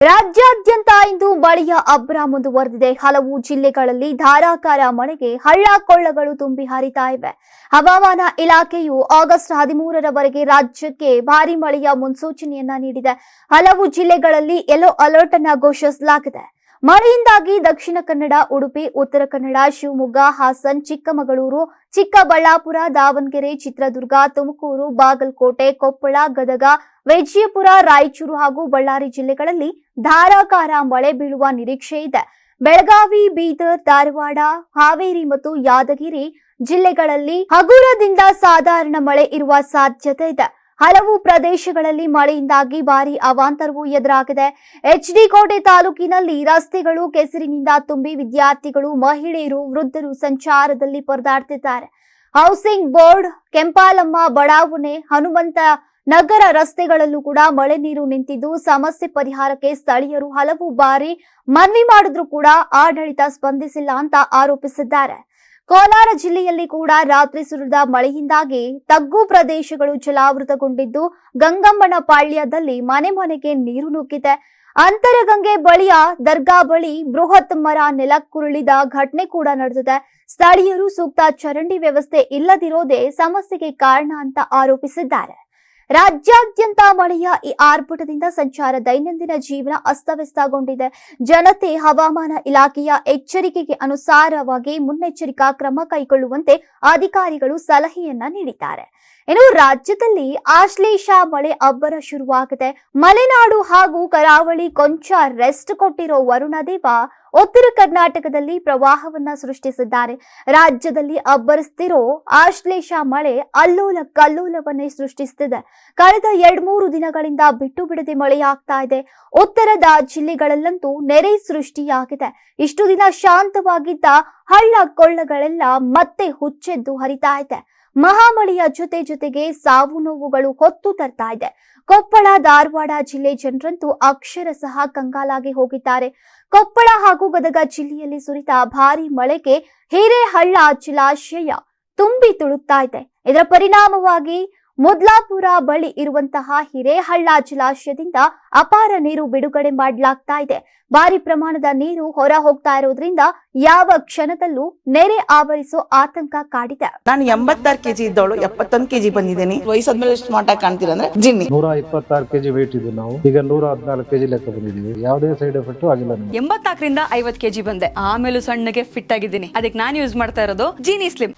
ರಾಜ್ಯಾದ್ಯಂತ ಇಂದು ಮಳೆಯ ಅಬ್ಬರ ಮುಂದುವರೆದಿದೆ. ಹಲವು ಜಿಲ್ಲೆಗಳಲ್ಲಿ ಧಾರಾಕಾರ ಮಳೆಗೆ ಹಳ್ಳ ಕೊಳ್ಳಗಳು ತುಂಬಿ ಹರಿತಾ ಇವೆ. ಹವಾಮಾನ ಇಲಾಖೆಯು ಆಗಸ್ಟ್ 13ರವರೆಗೆ ರಾಜ್ಯಕ್ಕೆ ಭಾರಿ ಮಳೆಯ ಮುನ್ಸೂಚನೆಯನ್ನ ನೀಡಿದೆ. ಹಲವು ಜಿಲ್ಲೆಗಳಲ್ಲಿ ಯೆಲ್ಲೋ ಅಲರ್ಟ್ ಅನ್ನು ಘೋಷಿಸಲಾಗಿದೆ. ಮಳೆಯಿಂದಾಗಿ ದಕ್ಷಿಣ ಕನ್ನಡ, ಉಡುಪಿ, ಉತ್ತರ ಕನ್ನಡ, ಶಿವಮೊಗ್ಗ, ಹಾಸನ್, ಚಿಕ್ಕಮಗಳೂರು, ಚಿಕ್ಕಬಳ್ಳಾಪುರ, ದಾವಣಗೆರೆ, ಚಿತ್ರದುರ್ಗ, ತುಮಕೂರು, ಬಾಗಲಕೋಟೆ, ಕೊಪ್ಪಳ, ಗದಗ, ವಿಜಯಪುರ, ರಾಯಚೂರು ಹಾಗೂ ಬಳ್ಳಾರಿ ಜಿಲ್ಲೆಗಳಲ್ಲಿ ಧಾರಾಕಾರ ಮಳೆ ಬೀಳುವ ನಿರೀಕ್ಷೆ ಇದೆ. ಬೆಳಗಾವಿ, ಬೀದರ್, ಧಾರವಾಡ, ಹಾವೇರಿ ಮತ್ತು ಯಾದಗಿರಿ ಜಿಲ್ಲೆಗಳಲ್ಲಿ ಹಗುರದಿಂದ ಸಾಧಾರಣ ಮಳೆ ಇರುವ ಸಾಧ್ಯತೆ ಇದೆ. ಹಲವು ಪ್ರದೇಶಗಳಲ್ಲಿ ಮಳೆಯಿಂದಾಗಿ ಭಾರಿ ಅವಾಂತರವೂ ಎದುರಾಗಿದೆ. ಎಚ್ಡಿ ಕೋಟೆ ತಾಲೂಕಿನಲ್ಲಿ ರಸ್ತೆಗಳು ಕೆಸರಿನಿಂದ ತುಂಬಿ ವಿದ್ಯಾರ್ಥಿಗಳು, ಮಹಿಳೆಯರು, ವೃದ್ಧರು ಸಂಚಾರದಲ್ಲಿ ಪರದಾಡ್ತಿದ್ದಾರೆ. ಹೌಸಿಂಗ್ ಬೋರ್ಡ್, ಕೆಂಪಾಲಮ್ಮ ಬಡಾವಣೆ, ಹನುಮಂತ ನಗರ ರಸ್ತೆಗಳಲ್ಲೂ ಕೂಡ ಮಳೆ ನೀರು ನಿಂತಿದ್ದು ಸಮಸ್ಯೆ ಪರಿಹಾರಕ್ಕೆ ಸ್ಥಳೀಯರು ಹಲವು ಬಾರಿ ಮನವಿ ಮಾಡಿದ್ರೂ ಕೂಡ ಆಡಳಿತ ಸ್ಪಂದಿಸಿಲ್ಲ ಅಂತ ಆರೋಪಿಸಿದ್ದಾರೆ. ಕೋಲಾರ ಜಿಲ್ಲೆಯಲ್ಲಿ ಕೂಡ ರಾತ್ರಿ ಸುರಿದ ಮಳೆಯಿಂದಾಗಿ ತಗ್ಗು ಪ್ರದೇಶಗಳು ಜಲಾವೃತಗೊಂಡಿದ್ದು ಗಂಗಮ್ಮನ ಪಾಳ್ಯದಲ್ಲಿ ಮನೆ ಮನೆಗೆ ನೀರು ನುಗ್ಗಿದೆ. ಅಂತರಗಂಗೆ ಬಳಿಯ ದರ್ಗಾ ಬಳಿ ಬೃಹತ್ ಮರ ನೆಲಕ್ಕುರುಳಿದ ಘಟನೆ ಕೂಡ ನಡೆದಿದೆ. ಸ್ಥಳೀಯರು ಸೂಕ್ತ ಚರಂಡಿ ವ್ಯವಸ್ಥೆ ಇಲ್ಲದಿರೋದೇ ಸಮಸ್ಯೆಗೆ ಕಾರಣ ಅಂತ ಆರೋಪಿಸಿದ್ದಾರೆ. ರಾಜ್ಯಾದ್ಯಂತ ಮಳೆಯ ಈ ಆರ್ಭಟದಿಂದ ಸಂಚಾರ, ದೈನಂದಿನ ಜೀವನ ಅಸ್ತವ್ಯಸ್ತಗೊಂಡಿದೆ. ಜನತೆ ಹವಾಮಾನ ಇಲಾಖೆಯ ಎಚ್ಚರಿಕೆಗೆ ಅನುಸಾರವಾಗಿ ಮುನ್ನೆಚ್ಚರಿಕಾ ಕ್ರಮ ಕೈಗೊಳ್ಳುವಂತೆ ಅಧಿಕಾರಿಗಳು ಸಲಹೆಯನ್ನ ನೀಡಿದ್ದಾರೆ. ಇನ್ನು ರಾಜ್ಯದಲ್ಲಿ ಆಶ್ಲೇಷ ಮಳೆ ಅಬ್ಬರ ಶುರುವಾಗಿದೆ. ಮಲೆನಾಡು ಹಾಗೂ ಕರಾವಳಿ ಕೊಂಚ ರೆಸ್ಟ್ ಕೊಟ್ಟಿರೋ ವರುಣದೇವ ಉತ್ತರ ಕರ್ನಾಟಕದಲ್ಲಿ ಪ್ರವಾಹವನ್ನ ಸೃಷ್ಟಿಸಿದ್ದಾರೆ. ರಾಜ್ಯದಲ್ಲಿ ಅಬ್ಬರಿಸುತ್ತಿರೋ ಆಶ್ಲೇಷ ಮಳೆ ಅಲ್ಲೋಲ ಕಲ್ಲೋಲವನ್ನೇ ಸೃಷ್ಟಿಸುತ್ತಿದೆ. ಕಳೆದ 2-3 ದಿನಗಳಿಂದ ಬಿಟ್ಟು ಬಿಡದೆ ಮಳೆಯಾಗ್ತಾ ಇದೆ. ಉತ್ತರದ ಜಿಲ್ಲೆಗಳಲ್ಲಂತೂ ನೆರೆ ಸೃಷ್ಟಿಯಾಗಿದೆ. ಇಷ್ಟು ದಿನ ಶಾಂತವಾಗಿದ್ದ ಹಳ್ಳ ಕೊಳ್ಳಗಳೆಲ್ಲ ಮತ್ತೆ ಹುಚ್ಚೆದ್ದು ಹರಿತಾ ಇದೆ. ಮಹಾಮಳೆಯ ಜೊತೆಗೆ ಸಾವು ನೋವುಗಳು ಹೊತ್ತು ತರ್ತಾ ಇದೆ. ಕೊಪ್ಪಳ, ಧಾರವಾಡ ಜಿಲ್ಲೆ ಜನರಂತೂ ಅಕ್ಷರಶಃ ಕಂಗಾಲಾಗಿ ಹೋಗಿದ್ದಾರೆ. ಕೊಪ್ಪಳ ಹಾಗೂ ಗದಗ ಜಿಲ್ಲೆಯಲ್ಲಿ ಸುರಿದ ಭಾರಿ ಮಳೆಗೆ ಹಿರೇಹಳ್ಳ ಜಲಾಶಯ ತುಂಬಿ ತುಳುಕ್ತಾ ಇದೆ. ಇದರ ಪರಿಣಾಮವಾಗಿ ಮುದ್ಲಾಪುರ ಬಳಿ ಇರುವಂತಹ ಹಿರೇಹಳ್ಳ ಜಲಾಶಯದಿಂದ ಅಪಾರ ನೀರು ಬಿಡುಗಡೆ ಮಾಡಲಾಗ್ತಾ ಇದೆ. ಭಾರಿ ಪ್ರಮಾಣದ ನೀರು ಹೊರ ಹೋಗ್ತಾ ಇರೋದ್ರಿಂದ ಯಾವ ಕ್ಷಣದಲ್ಲೂ ನೆರೆ ಆವರಿಸೋ ಆತಂಕ ಕಾಡಿದೆ. ನಾನು 86 ಕೆಜಿ ಇದ್ದವಳು 71 ಕೆಜಿ ಬಂದಿದ್ದೀನಿ. ವಯಸ್ಸಾದ್ಮೇಲೆ ಸ್ಮಾರ್ಟ್ ಆಗಿ ಕಾಣ್ತೀರಾ ಅಂದ್ರೆ ಜಿನ್ನಿ. 126 ಕೆಜಿ ವೇಟ್ ಇದ್ದು ನಾವು ಈಗ 114 ಕೆಜಿ ಲೆಕ್ಕ ಬಂದಿದ್ದೀವಿ. ಯಾವುದೇ ಸೈಡ್ ಎಫೆಕ್ಟ್ ಆಗಿಲ್ಲ. 84ರಿಂದ 50 ಕೆಜಿ ಬಂದೆ. ಆಮೇಲೆ ಸಣ್ಣಗೆ ಫಿಟ್ ಆಗಿದ್ದೀನಿ. ಅದಕ್ಕೆ ನಾನು ಯೂಸ್ ಮಾಡ್ತಾ ಇರೋದು ಜೀನಿ ಸ್ಲಿಮ್.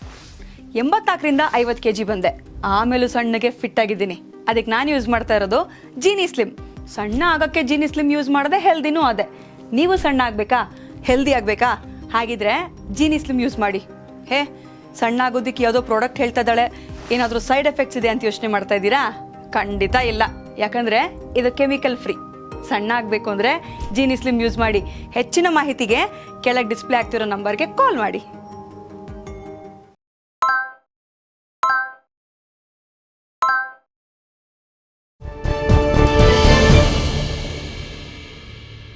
84ರಿಂದ 50 ಕೆಜಿ ಬಂದೆ. ಆಮೇಲೆ ಸಣ್ಣಗೆ ಫಿಟ್ ಆಗಿದ್ದೀನಿ. ಅದಕ್ಕೆ ನಾನು ಯೂಸ್ ಮಾಡ್ತಾ ಇರೋದು ಜೀನಿ ಸ್ಲಿಮ್. ಸಣ್ಣ ಆಗಕ್ಕೆ ಜೀನಿ ಸ್ಲಿಮ್ ಯೂಸ್ ಮಾಡದೆ ಹೆಲ್ದಿನೂ ಅದೇ. ನೀವು ಸಣ್ಣ ಆಗ್ಬೇಕಾ, ಹೆಲ್ದಿ ಆಗ್ಬೇಕಾ? ಹಾಗಿದ್ರೆ ಜೀನಿ ಸ್ಲಿಮ್ ಯೂಸ್ ಮಾಡಿ. ಸಣ್ಣ ಆಗೋದಕ್ಕೆ ಯಾವುದೋ ಪ್ರಾಡಕ್ಟ್ ಹೇಳ್ತಾ ಇದ್ದಾಳೆ, ಏನಾದರೂ ಸೈಡ್ ಎಫೆಕ್ಟ್ಸ್ ಇದೆ ಅಂತ ಯೋಚನೆ ಮಾಡ್ತಾ ಇದ್ದೀರಾ? ಖಂಡಿತ ಇಲ್ಲ. ಯಾಕಂದ್ರೆ ಇದು ಕೆಮಿಕಲ್ ಫ್ರೀ. ಸಣ್ಣ ಆಗಬೇಕು ಅಂದ್ರೆ ಜೀನಿ ಸ್ಲಿಮ್ ಯೂಸ್ ಮಾಡಿ. ಹೆಚ್ಚಿನ ಮಾಹಿತಿಗೆ ಕೆಳಗೆ ಡಿಸ್ಪ್ಲೇ ಆಗ್ತಿರೋ ನಂಬರ್ಗೆ ಕಾಲ್ ಮಾಡಿ.